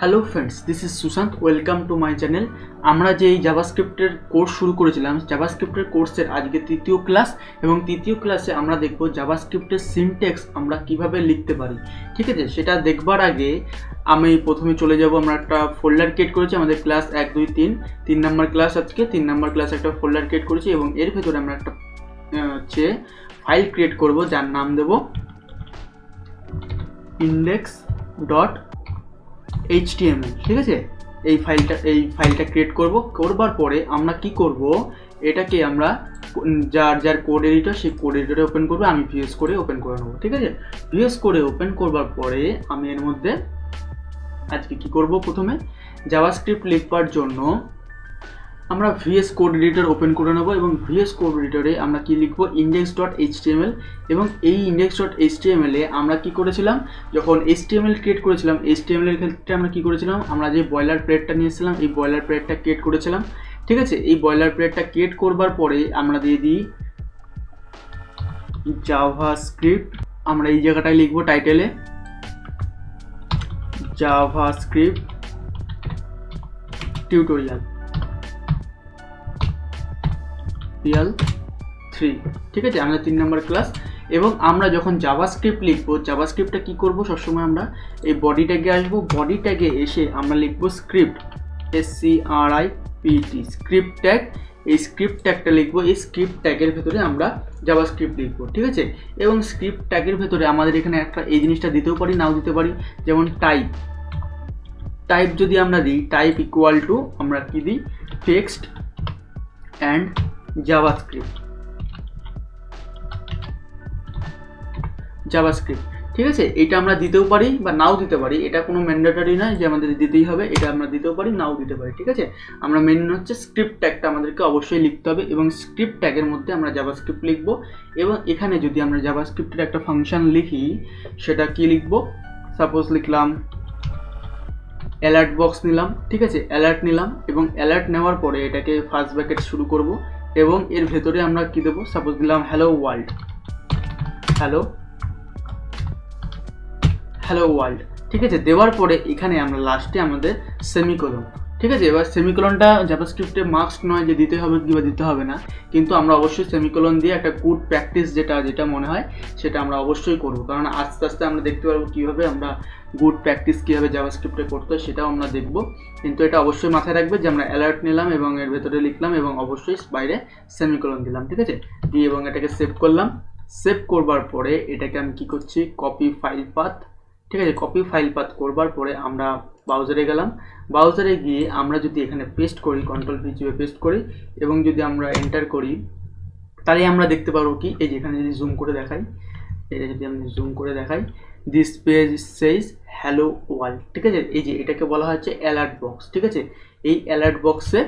Hello friends, this is Sushant. Welcome to my channel. আমরা যে এই জাভাস্ক্রিপ্টের কোর্স শুরু করেছিলাম, জাভাস্ক্রিপ্টের কোর্সের আজকে তৃতীয় ক্লাস, এবং তৃতীয় ক্লাসে আমরা দেখব জাভাস্ক্রিপ্টের সিনট্যাক্স আমরা কিভাবে লিখতে পারি। ঠিক আছে, সেটা দেখবার আগে আমি প্রথমে চলে যাব। আমরা একটা ফোল্ডার ক্রিয়েট করেছি, আমাদের ক্লাস 1 2 3 3 নম্বর ক্লাস, আজকে 3 নম্বর ক্লাস একটা ফোল্ডার ক্রিয়েট করেছি এবং এর ভেতরে আমরা একটা ফাইল ক্রিয়েট করব যার নাম দেব index.html। ঠিক আছে, এই ফাইলটা ক্রিয়েট করবার পরে আমরা কি করব, এটাকে আমরা যার কোড এডিটর সেই কোড এডিটরে ওপেন করব। আমি ভিএস করে ওপেন করে নেবো। ঠিক আছে, ভিএস করে ওপেন করবার পরে আমি এর মধ্যে আজকে কি করব, প্রথমে জাভাস্ক্রিপ্ট লিখবার জন্য আমরা ভিএস কোড এডিটর ওপেন করে নেব এবং ভিএস কোড এডিটরে আমরা কি লিখব, index.html। এবং এই index.html এ আমরা কি করেছিলাম, যখন HTML ক্রিয়েট করেছিলাম, HTML এর ক্ষেত্রে আমরা কি করেছিলাম, আমরা যে বয়লার প্লেটটা নিয়েছিলাম এই বয়লার প্লেটটা ক্রিয়েট করেছিলাম। ঠিক আছে, এই বয়লার প্লেটটা ক্রিয়েট করবার পরে আমরা দিয়ে দিই জাভাস্ক্রিপ্ট। আমরা এই জায়গাটায় লিখব টাইটেলে জাভাস্ক্রিপ্ট টিউটোরিয়াল 3। ঠিক আছে, আমরা 3 নম্বর ক্লাস। এবং আমরা যখন জাভাস্ক্রিপ্ট লিখবো, জাভাস্ক্রিপ্টটা কি করব, সবসময় আমরা এই বডি ট্যাগে আসবো। বডি ট্যাগে এসে আমরা লিখবো স্ক্রিপ্ট, SCRIPT, স্ক্রিপ্ট ট্যাগ। এই স্ক্রিপ্ট ট্যাগটা লিখবো। এই স্ক্রিপ্ট ট্যাগের ভেতরে আমরা জাভাস্ক্রিপ্ট লিখবো। ঠিক আছে, এবং স্ক্রিপ্ট ট্যাগের ভেতরে আমাদের এখানে একটা এই জিনিসটা দিতেও পারি, নাও দিতে পারি। যেমন টাইপ যদি আমরা দিই, টাইপ ইকুয়াল টু আমরা কি দিই, টেক্সট অ্যান্ড জাভাস্ক্রিপ্ট। ঠিক আছে, এটা আমরা দিতেও পারি বা নাও দিতে পারি, এটা কোনো ম্যান্ডেটরি নয় যে আমাদের দিতেই হবে। এটা আমরা দিতেও পারি, নাও দিতে পারি। ঠিক আছে, আমরা মেন হচ্ছে স্ক্রিপ্ট ট্যাগটা আমাদেরকে অবশ্যই লিখতে হবে এবং স্ক্রিপ্ট ট্যাগের মধ্যে আমরা জাভাস্ক্রিপ্ট লিখব। এবং এখানে যদি আমরা জাভাস্ক্রিপ্টের একটা ফাংশন লিখি, সেটা কি লিখব, সাপোজ লিখলাম অ্যালার্ট বক্স নিলাম। ঠিক আছে, অ্যালার্ট নিলাম এবং অ্যালার্ট নেওয়ার পরে এটাকে ফার্স্ট ব্র্যাকেট শুরু করব এবং এর ভেতরে আমরা কি দেবো, সাপোজ দিলাম হ্যালো ওয়ার্ল্ড। ঠিক আছে, দেওয়ার পরে এখানে আমরা লাস্টে আমাদের সেমিকোলন। ঠিক আছে, এবার সেমিকোলনটা জাভাস্ক্রিপ্টে মাস্ট নয় যে দিতে হবে কিংবা দিতে হবে না, কিন্তু আমরা অবশ্যই সেমিকোলন দিয়ে একটা গুড প্র্যাকটিস যেটা মনে হয় সেটা আমরা অবশ্যই করব। কারণ আস্তে আস্তে আমরা দেখতে পারবো কীভাবে আমরা গুড প্র্যাকটিস কীভাবে জাভাস্ক্রিপ্টে করতে হয় সেটাও আমরা দেখব। কিন্তু এটা অবশ্যই মাথায় রাখবে যে আমরা অ্যালার্ট নিলাম এবং এর ভেতরে লিখলাম এবং অবশ্যই বাইরে সেমিকোলন দিলাম। ঠিক আছে, দিয়ে এবং এটাকে সেভ করলাম। সেভ করবার পরে এটাকে আমি কি করছি, কপি ফাইল পাথ। ঠিক আছে, কপি ফাইল পাথ করবার পরে আমরা ব্রাউজারে গেলাম। ব্রাউজারে গিয়ে আমরা যদি এখানে পেস্ট করি, কন্ট্রোল-V চেপে পেস্ট করি এবং যদি আমরা এন্টার করি, তাহলে আমরা দেখতে পারবো কি, এই যে এখানে যদি জুম করে দেখাই, এটা যদি আমি জুম করে দেখাই, দিস পেজ সেইজ হ্যালো ওয়ার্ল্ড। ঠিক আছে, এই যে এটাকে বলা হচ্ছে অ্যালার্ট বক্স। ঠিক আছে, এই অ্যালার্ট বক্সের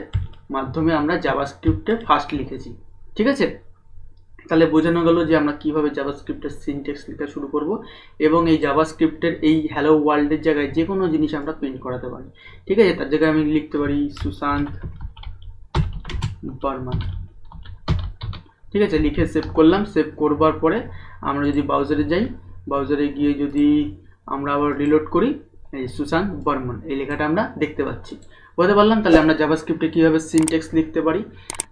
মাধ্যমে আমরা জাভাস্ক্রিপ্টে ফার্স্ট লিখেছি। ঠিক আছে, তাহলে বোঝানো গেল যে আমরা কিভাবে জাভাস্ক্রিপ্টের সিনট্যাক্স লেখা শুরু করব এবং এই জাভাস্ক্রিপ্টের এই হ্যালো ওয়ার্ল্ডের জায়গায় যে কোনো জিনিস আমরা প্রিন্ট করাতে পারি। ঠিক আছে, তার জায়গায় আমি লিখতে পারি সুশান্ত বার্মান। ঠিক আছে, লিখে সেভ করলাম। সেভ করবার পরে আমরা যদি ব্রাউজারে যাই, ব্রাউজারে গিয়ে যদি আমরা আবার রিলোড করি, এই সুশান্ত বর্মন এই লেখাটা আমরা দেখতে পাচ্ছি। বলতে পারলাম তাহলে আমরা জাভাস্ক্রিপ্টে কীভাবে সিনট্যাক্স লিখতে পারি।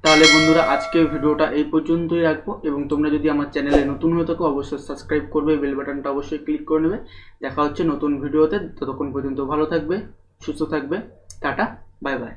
তাহলে বন্ধুরা, আজকের ভিডিওটা এই পর্যন্তই রাখবো এবং তোমরা যদি আমার চ্যানেলে নতুন হয়ে থাকো অবশ্যই সাবস্ক্রাইব করবে, বেল বাটনটা অবশ্যই ক্লিক করে নেবে। দেখা হচ্ছে নতুন ভিডিওতে, ততক্ষণ পর্যন্ত ভালো থাকবে, সুস্থ থাকবে। Tata, bye bye.